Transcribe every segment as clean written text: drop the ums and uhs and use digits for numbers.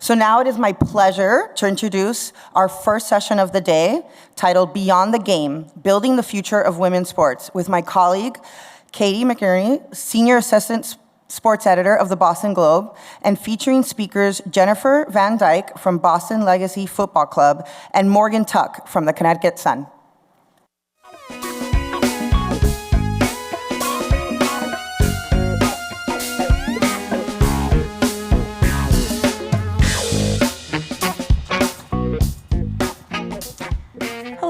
So now it is my pleasure to introduce our first session of the day, titled Beyond the Game, Building the Future of Women's Sports, with my colleague, Katie McInerney, Senior Assistant Sports Editor of the Boston Globe, and featuring speakers Jennifer Van Dyke from Boston Legacy Football Club and Morgan Tuck from the Connecticut Sun.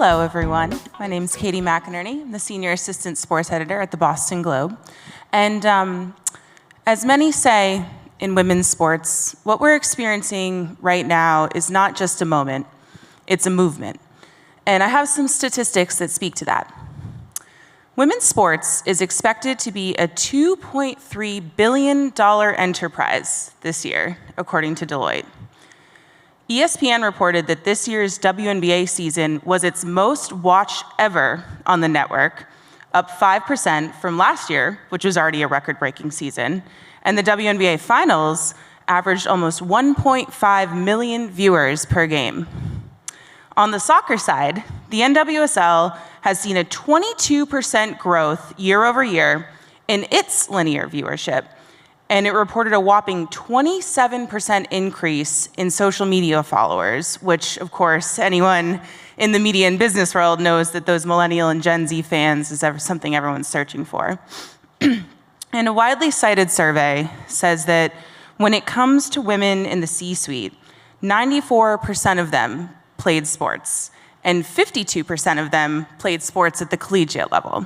Hello, everyone. My name is Katie McInerney. I'm the Senior Assistant Sports Editor at the Boston Globe. And as many say in women's sports, what we're experiencing right now is not just a moment, it's a movement. And I have some statistics that speak to that. Women's sports is expected to be a $2.3 billion enterprise this year, according to Deloitte. ESPN reported that this year's WNBA season was its most watched ever on the network, up 5% from last year, which was already a record-breaking season. And the WNBA Finals averaged almost 1.5 million viewers per game. On the soccer side, the NWSL has seen a 22% growth year over year in its linear viewership, and it reported a whopping 27% increase in social media followers, which, of course, anyone in the media and business world knows that those millennial and Gen Z fans is something everyone's searching for. And a widely cited survey says that when it comes to women in the C-suite, 94% of them played sports, and 52% of them played sports at the collegiate level.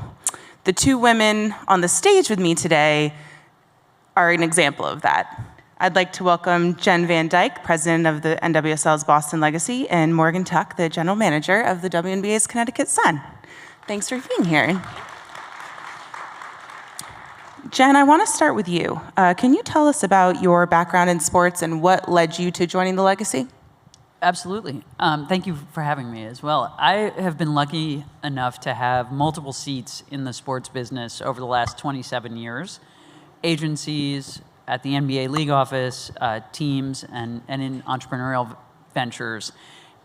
The two women on the stage with me today are an example of that. I'd like to welcome Jen Van Dyke, president of the NWSL's Boston Legacy, and Morgan Tuck, the general manager of the WNBA's Connecticut Sun. Thanks for being here. Jen, I want to start with you. Can you tell us about your background in sports and what led you to joining the Legacy? Absolutely. Thank you for having me as well. I have been lucky enough to have multiple seats in the sports business over the last 27 years. Agencies, at the NBA league office, teams, and in entrepreneurial ventures.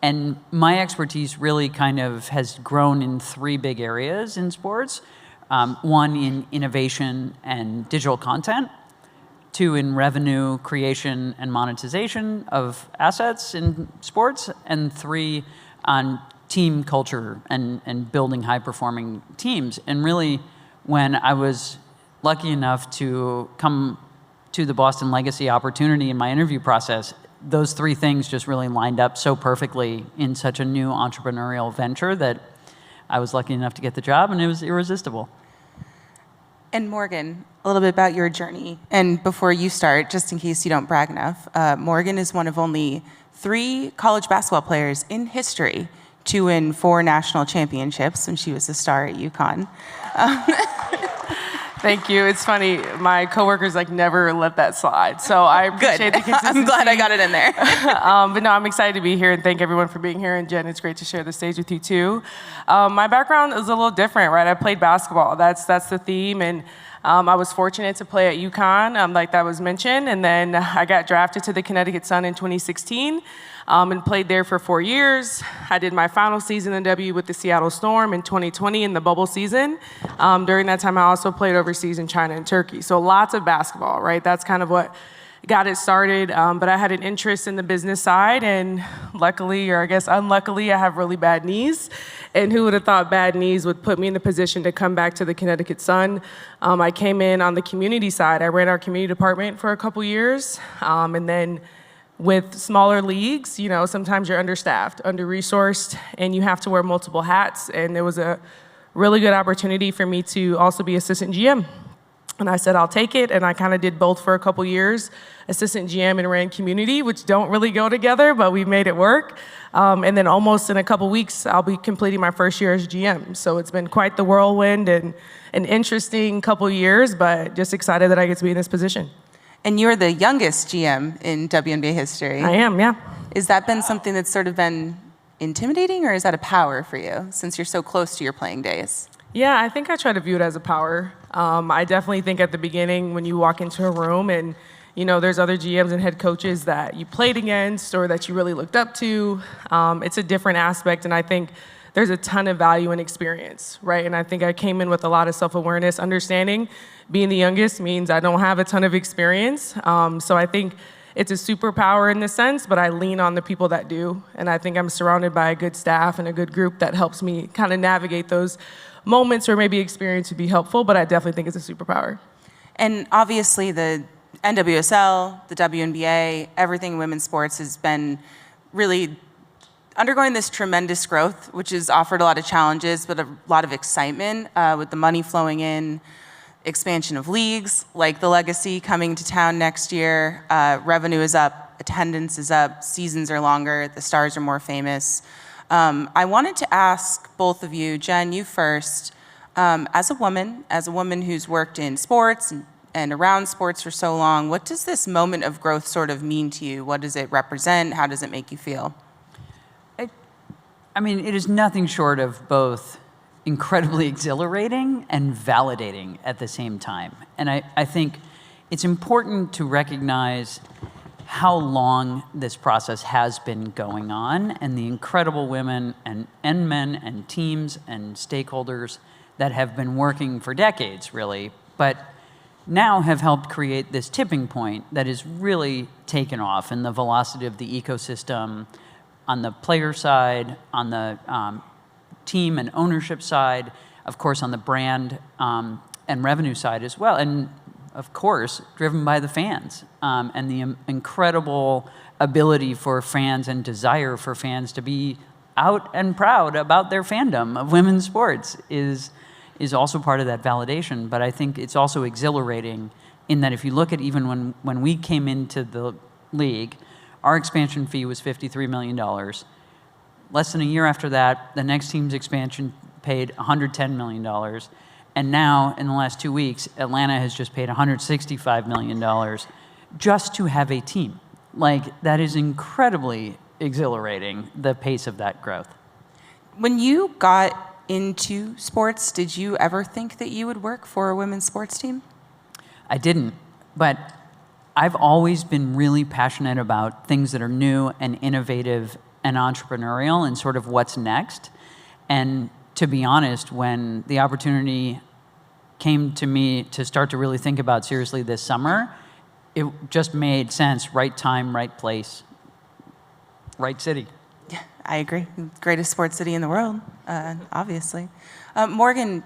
And my expertise really kind of has grown in three big areas in sports. One in innovation and digital content, two in revenue creation and monetization of assets in sports, and three on team culture and building high-performing teams. And really, when I was lucky enough to come to the Boston Legacy opportunity in my interview process, those three things just really lined up so perfectly in such a new entrepreneurial venture that I was lucky enough to get the job, and it was irresistible. And Morgan, a little bit about your journey. And before you start, just in case you don't brag enough, Morgan is one of only 3 college basketball players in history to win 4 national championships when she was a star at UConn. Thank you. It's funny. My coworkers never let that slide. So I appreciate the consistency. I'm glad I got it in there. But no, I'm excited to be here and thank everyone for being here. And Jen, it's great to share the stage with you too. My background is a little different, right? I played basketball. That's the theme. And I was fortunate to play at UConn, like that was mentioned. And then I got drafted to the Connecticut Sun in 2016. And played there for 4 years. I did my final season in W with the Seattle Storm in 2020 in the bubble season. During that time, I also played overseas in China and Turkey. So lots of basketball, right? That's kind of what got it started. But I had an interest in the business side, and luckily, or I guess unluckily, I have really bad knees. And who would have thought bad knees would put me in the position to come back to the Connecticut Sun? I came in on the community side. I ran our community department for a couple years, and then with smaller leagues, sometimes you're understaffed, under-resourced, and you have to wear multiple hats. And there was a really good opportunity for me to also be assistant GM. And I said, I'll take it. And I kind of did both for a couple years, assistant GM and ran community, which don't really go together, but we made it work. And then almost in a couple weeks, I'll be completing my first year as GM. So it's been quite the whirlwind and an interesting couple years, but just excited that I get to be in this position. And you're the youngest GM in WNBA history. I am, yeah. Has that been something that's sort of been intimidating, or is that a power for you, since you're so close to your playing days? Yeah, I think I try to view it as a power. I definitely think at the beginning when you walk into a room and there's other GMs and head coaches that you played against or that you really looked up to. It's a different aspect, and I think there's a ton of value and experience, right? And I think I came in with a lot of self-awareness, understanding being the youngest means I don't have a ton of experience. So I think it's a superpower in this sense, but I lean on the people that do. And I think I'm surrounded by a good staff and a good group that helps me kind of navigate those moments where maybe experience would be helpful, but I definitely think it's a superpower. And obviously the NWSL, the WNBA, everything in women's sports has been really undergoing this tremendous growth, which has offered a lot of challenges, but a lot of excitement with the money flowing in, expansion of leagues, like the Legacy coming to town next year. Revenue is up, attendance is up, seasons are longer, the stars are more famous. I wanted to ask both of you, Jen, you first, as a woman who's worked in sports and around sports for so long, what does this moment of growth sort of mean to you? What does it represent? How does it make you feel? I mean, it is nothing short of both incredibly exhilarating and validating at the same time. And I think it's important to recognize how long this process has been going on and the incredible women and men and teams and stakeholders that have been working for decades, really, but now have helped create this tipping point that is really taken off in the velocity of the ecosystem on the player side, on the team and ownership side, of course on the brand and revenue side as well, and of course driven by the fans and the incredible ability for fans and desire for fans to be out and proud about their fandom of women's sports is also part of that validation. But I think it's also exhilarating in that if you look at even when we came into the league, our expansion fee was $53 million. Less than a year after that, the next team's expansion paid $110 million. And now, in the last 2 weeks, Atlanta has just paid $165 million just to have a team. Like, that is incredibly exhilarating, the pace of that growth. When you got into sports, did you ever think that you would work for a women's sports team? I didn't, but I've always been really passionate about things that are new and innovative and entrepreneurial and sort of what's next. And to be honest, when the opportunity came to me to start to really think about seriously this summer, it just made sense. Right time, right place, right city. Yeah, I agree. Greatest sports city in the world, obviously. Morgan,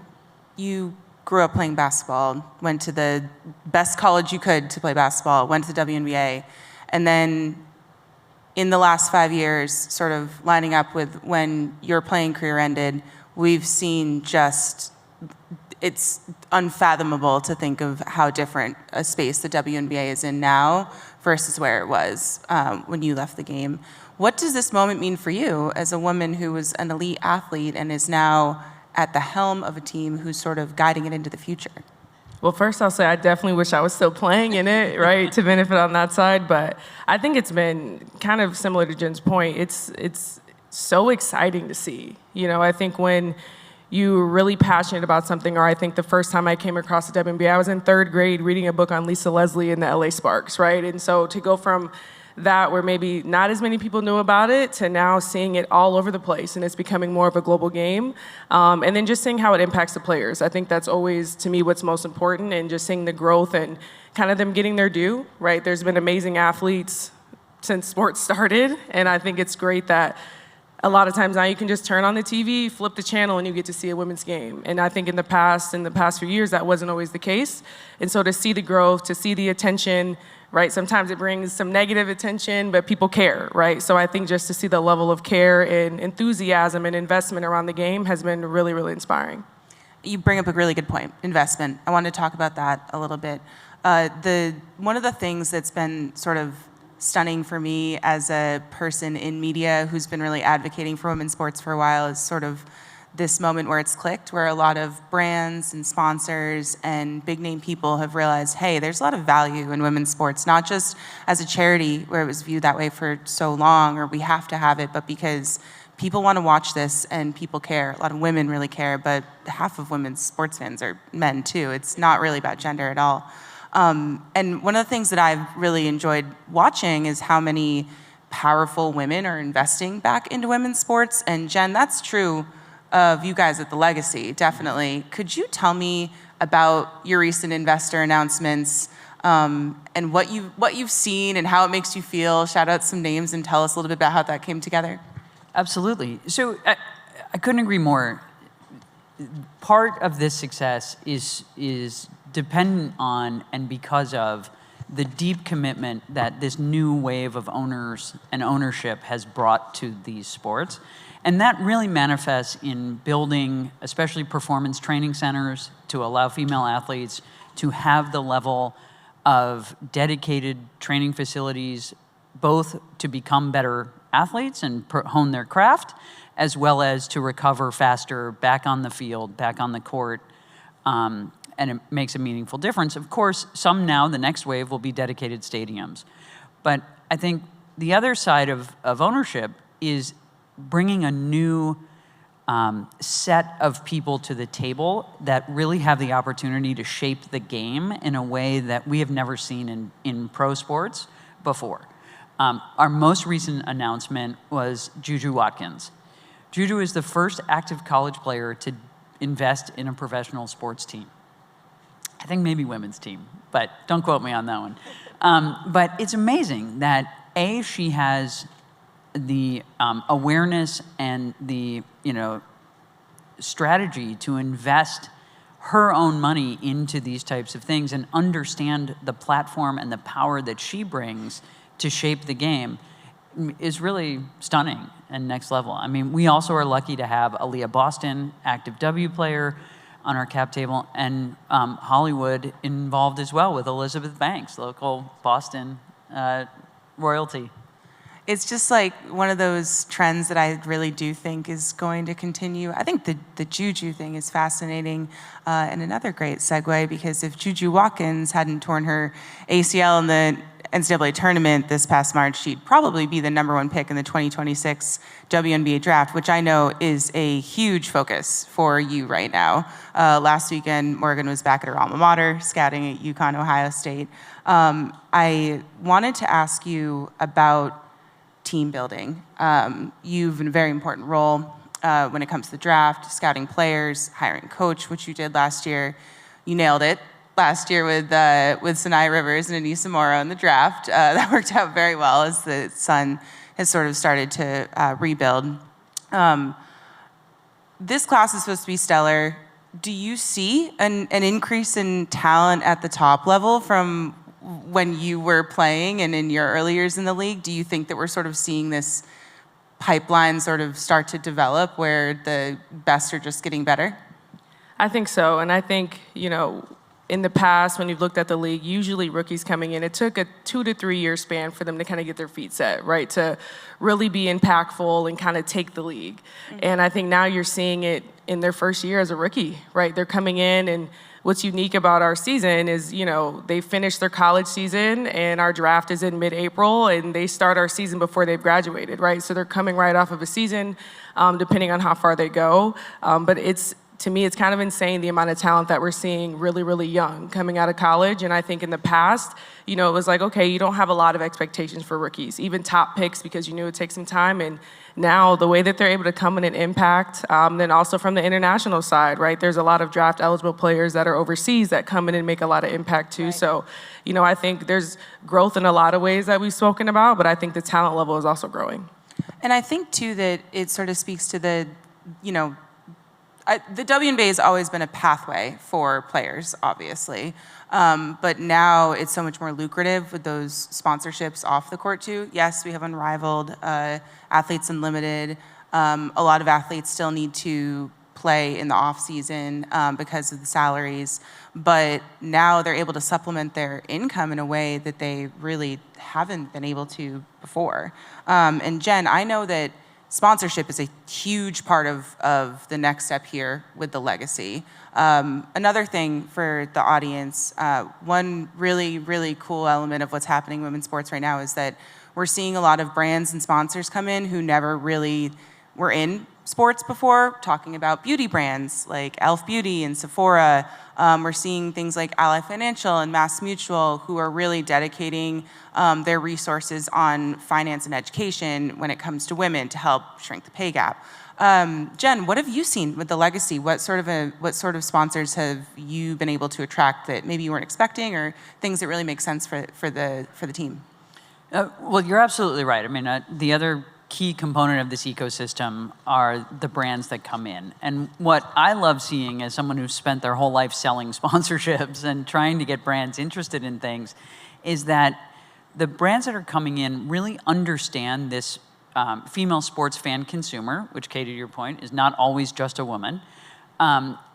you grew up playing basketball, went to the best college you could to play basketball, went to the WNBA, and then in the last 5 years, sort of lining up with when your playing career ended, we've seen it's unfathomable to think of how different a space the WNBA is in now versus where it was when you left the game. What does this moment mean for you as a woman who was an elite athlete and is now at the helm of a team who's sort of guiding it into the future? Well, first I'll say I definitely wish I was still playing in it, right, to benefit on that side. But I think it's been kind of similar to Jen's point. It's so exciting to see. I think when you're really passionate about something, or I think the first time I came across the WNBA, I was in 3rd grade reading a book on Lisa Leslie and the LA Sparks, right? And so to go from that where maybe not as many people knew about it to now seeing it all over the place and it's becoming more of a global game. And then just seeing how it impacts the players. I think that's always, to me, what's most important, and just seeing the growth and kind of them getting their due, right? There's been amazing athletes since sports started, and I think it's great that a lot of times now you can just turn on the TV, flip the channel, and you get to see a women's game. And I think in the past few years, that wasn't always the case. And so to see the growth, to see the attention, right? Sometimes it brings some negative attention, but people care, right? So I think just to see the level of care and enthusiasm and investment around the game has been really, really inspiring. You bring up a really good point, investment. I want to talk about that a little bit. One of the things that's been sort of stunning for me as a person in media who's been really advocating for women's sports for a while is sort of this moment where it's clicked, where a lot of brands and sponsors and big name people have realized, hey, there's a lot of value in women's sports, not just as a charity where it was viewed that way for so long, or we have to have it, but because people want to watch this and people care. A lot of women really care, but half of women's sports fans are men too. It's not really about gender at all. And one of the things that I've really enjoyed watching is how many powerful women are investing back into women's sports. And Jen, that's true of you guys at the Legacy, definitely. Could you tell me about your recent investor announcements and what you've seen and how it makes you feel? Shout out some names and tell us a little bit about how that came together. Absolutely. So I couldn't agree more. Part of this success is dependent on and because of the deep commitment that this new wave of owners and ownership has brought to these sports. And that really manifests in building, especially performance training centers, to allow female athletes to have the level of dedicated training facilities, both to become better athletes and hone their craft, as well as to recover faster back on the field, back on the court, and it makes a meaningful difference. Of course, some now, the next wave, will be dedicated stadiums. But I think the other side of ownership is bringing a new set of people to the table that really have the opportunity to shape the game in a way that we have never seen in pro sports before. Our most recent announcement was Juju Watkins. Juju is the first active college player to invest in a professional sports team. I think maybe women's team, but don't quote me on that one. But it's amazing that she has the awareness and the strategy to invest her own money into these types of things and understand the platform and the power that she brings to shape the game is really stunning and next level. I mean, we also are lucky to have Aaliyah Boston, active W player, on our cap table, and Hollywood involved as well with Elizabeth Banks, local Boston royalty. It's just like one of those trends that I really do think is going to continue. I think the Juju thing is fascinating and another great segue, because if Juju Watkins hadn't torn her ACL in the NCAA tournament this past March, she'd probably be the #1 pick in the 2026 WNBA draft, which I know is a huge focus for you right now. Last weekend, Morgan was back at her alma mater, scouting at UConn, Ohio State. I wanted to ask you about team building. You've a very important role when it comes to the draft, scouting players, hiring coach, which you did last year. You nailed it last year with Sinai Rivers and Anissa Moro in the draft. That worked out very well as the Sun has sort of started to rebuild. This class is supposed to be stellar. Do you see an increase in talent at the top level from when you were playing and in your early years in the league? Do you think that we're sort of seeing this pipeline sort of start to develop where the best are just getting better? I think so, and I think, in the past, when you've looked at the league, usually rookies coming in, it took a 2 to 3 year span for them to kind of get their feet set, right? To really be impactful and kind of take the league. Mm-hmm. And I think now you're seeing it in their first year as a rookie, right? They're coming in, and what's unique about our season is, they finish their college season and our draft is in mid-April, and they start our season before they've graduated, right? So they're coming right off of a season, depending on how far they go. But to me, it's kind of insane the amount of talent that we're seeing really, really young coming out of college. And I think in the past, it was like, okay, you don't have a lot of expectations for rookies, even top picks, because you knew it takes some time. And now the way that they're able to come in and impact, then also from the international side, right? There's a lot of draft eligible players that are overseas that come in and make a lot of impact too. Right. So, I think there's growth in a lot of ways that we've spoken about, but I think the talent level is also growing. And I think too that it sort of speaks to the WNBA has always been a pathway for players, obviously. But now it's so much more lucrative with those sponsorships off the court too. Yes, we have Unrivaled, Athletes Unlimited. A lot of athletes still need to play in the off season because of the salaries. But now they're able to supplement their income in a way that they really haven't been able to before. And Jen, I know that sponsorship is a huge part of the next step here with the Legacy. Another thing for the audience, one really, really cool element of what's happening in women's sports right now is that we're seeing a lot of brands and sponsors come in who never really were in sports before, talking about beauty brands like e.l.f. Beauty and Sephora. We're seeing things like Ally Financial and Mass Mutual who are really dedicating their resources on finance and education when it comes to women to help shrink the pay gap. Jen, what have you seen with the legacy? What sort of sponsors have you been able to attract that maybe you weren't expecting, or things that really make sense for the team? Well, you're absolutely right. I mean, the other key component of this ecosystem are the brands that come in. And what I love seeing as someone who's spent their whole life selling sponsorships and trying to get brands interested in things is that the brands that are coming in really understand this female sports fan consumer, which, Katie, to your point, is not always just a woman.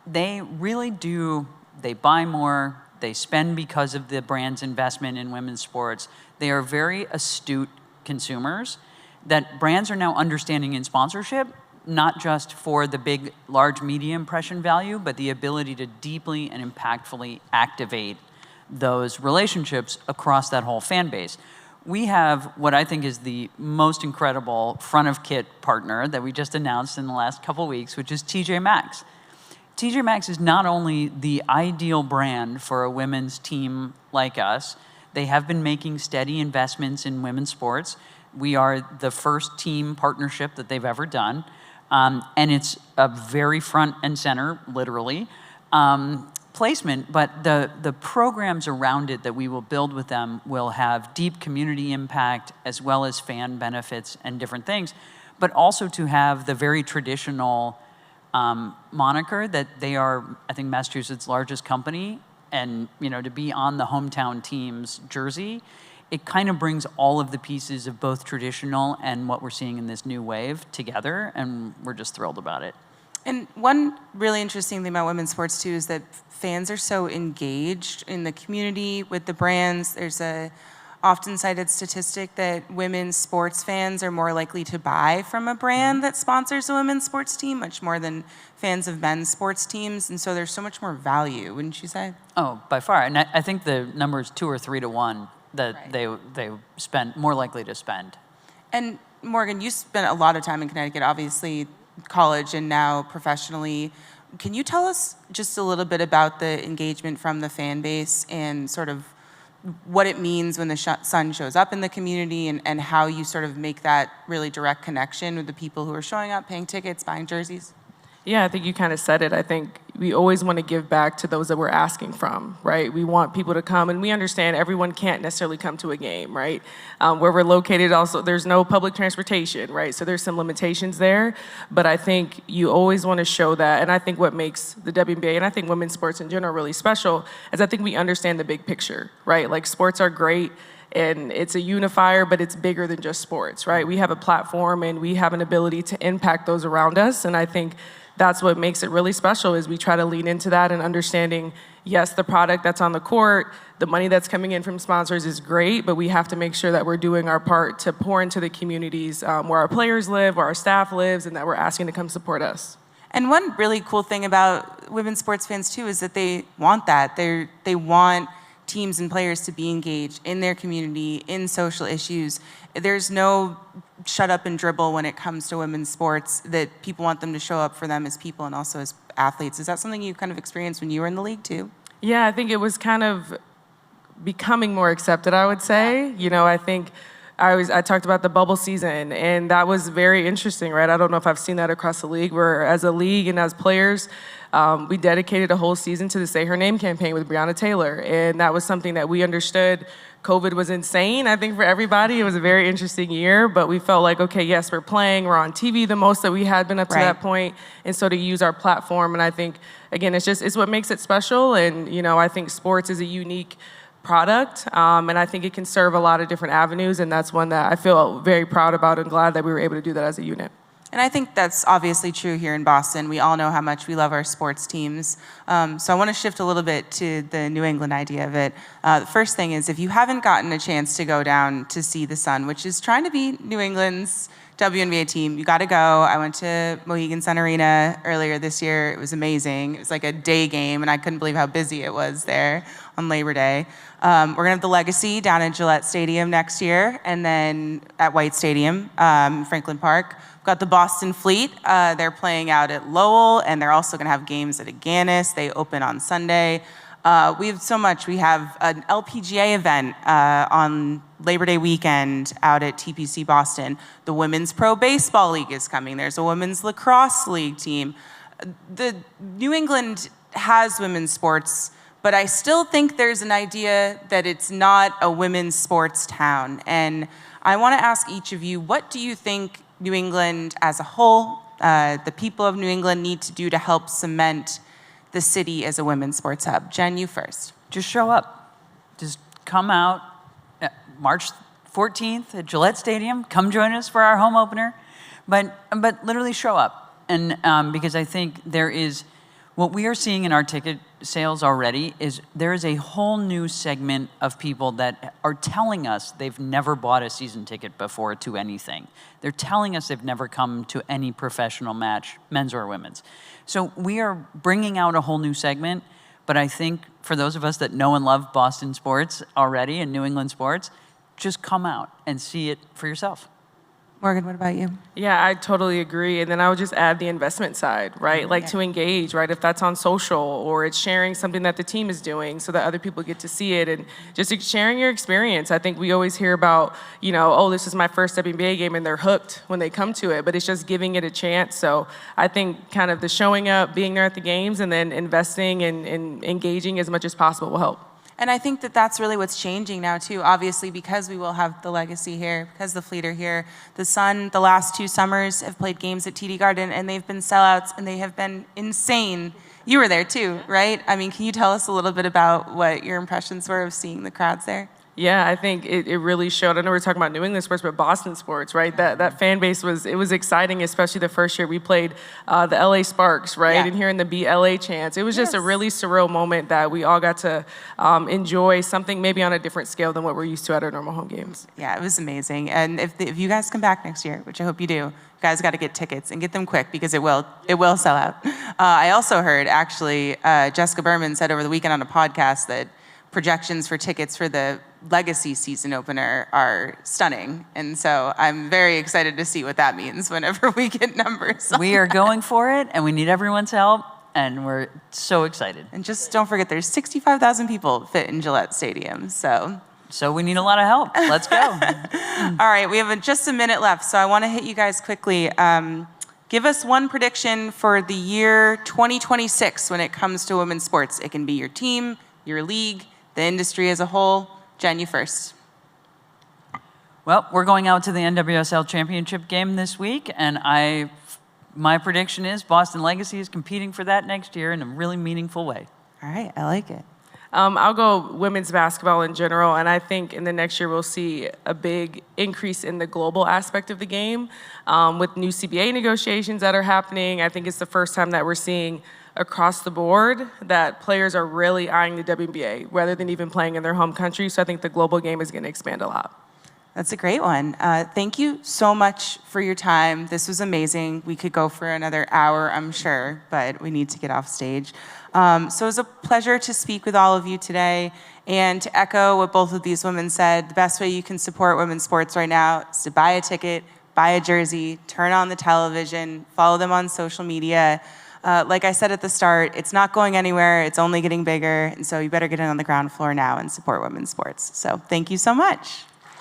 They really do, they buy more, they spend because of the brand's investment in women's sports. They are very astute consumers that brands are now understanding in sponsorship, not just for the big, large media impression value, but the ability to deeply and impactfully activate those relationships across that whole fan base. We have what I think is the most incredible front of kit partner that we just announced in the last couple weeks, which is TJ Maxx. TJ Maxx is not only the ideal brand for a women's team like us, they have been making steady investments in women's sports. We are the first team partnership that they've ever done. And it's a very front and center, literally, placement, but the programs around it that we will build with them will have deep community impact as well as fan benefits and different things, but also to have the very traditional moniker that they are, I think, Massachusetts' largest company, and to be on the hometown team's jersey, it kind of brings all of the pieces of both traditional and what we're seeing in this new wave together, and we're just thrilled about it. And one really interesting thing about women's sports too is that fans are so engaged in the community with the brands. There's a often cited statistic that women's sports fans are more likely to buy from a brand that sponsors a women's sports team, much more than fans of men's sports teams. And so there's so much more value, wouldn't you say? Oh, by far. And I think the number is 2 or 3 to 1 that they spend, more likely to spend. And Morgan, you spent a lot of time in Connecticut, obviously college and now professionally. Can you tell us just a little bit about the engagement from the fan base and sort of what it means when the sun shows up in the community, and how you sort of make that really direct connection with the people who are showing up, paying tickets, buying jerseys? Yeah, I think you kind of said it. I think we always want to give back to those that we're asking from, right? We want people to come, and we understand everyone can't necessarily come to a game, right? Where we're located also, there's no public transportation, right? So there's some limitations there, but I think you always want to show that, and I think what makes the WNBA, and I think women's sports in general really special, is I think we understand the big picture, right? Like, sports are great, and it's a unifier, but it's bigger than just sports, right? We have a platform, and we have an ability to impact those around us, and I think that's what makes it really special, is we try to lean into that and understanding, yes, the product that's on the court, the money that's coming in from sponsors is great, but we have to make sure that we're doing our part to pour into the communities where our players live, where our staff lives, and that we're asking to come support us. And one really cool thing about women's sports fans too is that they want that. They want teams and players to be engaged in their community, in social issues. There's no shut up and dribble when it comes to women's sports, that people want them to show up for them as people and also as athletes. Is that something you kind of experienced when you were in the league too? Yeah, I think it was kind of becoming more accepted, I would say. I think I talked about the bubble season, and that was very interesting, right? I don't know if I've seen that across the league, where as a league and as players, we dedicated a whole season to the Say Her Name campaign with Breonna Taylor, and that was something that we understood. COVID was insane, I think, for everybody. It was a very interesting year, but we felt like, okay, yes, we're playing, we're on TV the most that we had been up to that point, and so to use our platform, and I think, again, it's what makes it special, and I think sports is a unique product, and I think it can serve a lot of different avenues, and that's one that I feel very proud about and glad that we were able to do that as a unit. And I think that's obviously true here in Boston. We all know how much we love our sports teams. So I want to shift a little bit to the New England idea of it. The first thing is, if you haven't gotten a chance to go down to see the Sun, which is trying to be New England's WNBA team, you got to go. I went to Mohegan Sun Arena earlier this year. It was amazing. It was like a day game, and I couldn't believe how busy it was there on Labor Day. We're going to have the Legacy down at Gillette Stadium next year, and then at White Stadium, Franklin Park. We've got the Boston Fleet. They're playing out at Lowell, and they're also going to have games at Agganis. They open on Sunday. We have so much. We have an LPGA event on Labor Day weekend out at TPC Boston. The Women's Pro Baseball League is coming. There's a Women's Lacrosse League team. The New England has women's sports, but I still think there's an idea that it's not a women's sports town. And I want to ask each of you, what do you think New England as a whole, the people of New England need to do to help cement the city as a women's sports hub? Jen, you first. Just show up. Just come out March 14th at Gillette Stadium. Come join us for our home opener. But literally show up. And because I think there is, what we are seeing in our ticket sales already is there is a whole new segment of people that are telling us they've never bought a season ticket before to anything. They're telling us they've never come to any professional match, men's or women's. So we are bringing out a whole new segment, but I think for those of us that know and love Boston sports already and New England sports, just come out and see it for yourself. Morgan, what about you? Yeah, I totally agree. And then I would just add the investment side, right? Like to engage, right? If that's on social or it's sharing something that the team is doing so that other people get to see it and just sharing your experience. I think we always hear about, you know, oh, this is my first WNBA game and they're hooked when they come to it, but it's just giving it a chance. So I think kind of the showing up, being there at the games and then investing and engaging as much as possible will help. And I think that that's really what's changing now too. Obviously, because we will have the Legacy here, because the Fleet are here. The Sun, the last 2 summers, have played games at TD Garden, and they've been sellouts, and they have been insane. You were there too, right? I mean, can you tell us a little bit about what your impressions were of seeing the crowds there? Yeah, I think it really showed. I know we're talking about New England sports, but Boston sports, right? That fan base it was exciting, especially the first year we played the LA Sparks, right? Yeah. And hearing the Beat LA chants. It was just a really surreal moment that we all got to enjoy something maybe on a different scale than what we're used to at our normal home games. Yeah, it was amazing. And if you guys come back next year, which I hope you do, you guys got to get tickets and get them quick because it will sell out. I also heard, actually, Jessica Berman said over the weekend on a podcast that projections for tickets for the Legacy season opener are stunning. And so I'm very excited to see what that means whenever we get numbers. We are going for it, and we need everyone's help, and we're so excited. And just don't forget, there's 65,000 people fit in Gillette Stadium. So we need a lot of help. Let's go. all right, we have just a minute left, so I want to hit you guys quickly. Give us one prediction for the year 2026 when it comes to women's sports. It can be your team, your league, the industry as a whole. Jen, you first. Well, we're going out to the NWSL championship game this week, and my prediction is Boston Legacy is competing for that next year in a really meaningful way. All right, I like it. I'll go women's basketball in general, and I think in the next year we'll see a big increase in the global aspect of the game with new CBA negotiations that are happening. I think it's the first time that we're seeing across the board that players are really eyeing the WNBA rather than even playing in their home country. So I think the global game is going to expand a lot. That's a great one. Thank you so much for your time. This was amazing. We could go for another hour, I'm sure, but we need to get off stage. So it was a pleasure to speak with all of you today. And to echo what both of these women said, the best way you can support women's sports right now is to buy a ticket, buy a jersey, turn on the television, follow them on social media. Like I said at the start, it's not going anywhere. It's only getting bigger. And so you better get in on the ground floor now and support women's sports. So thank you so much.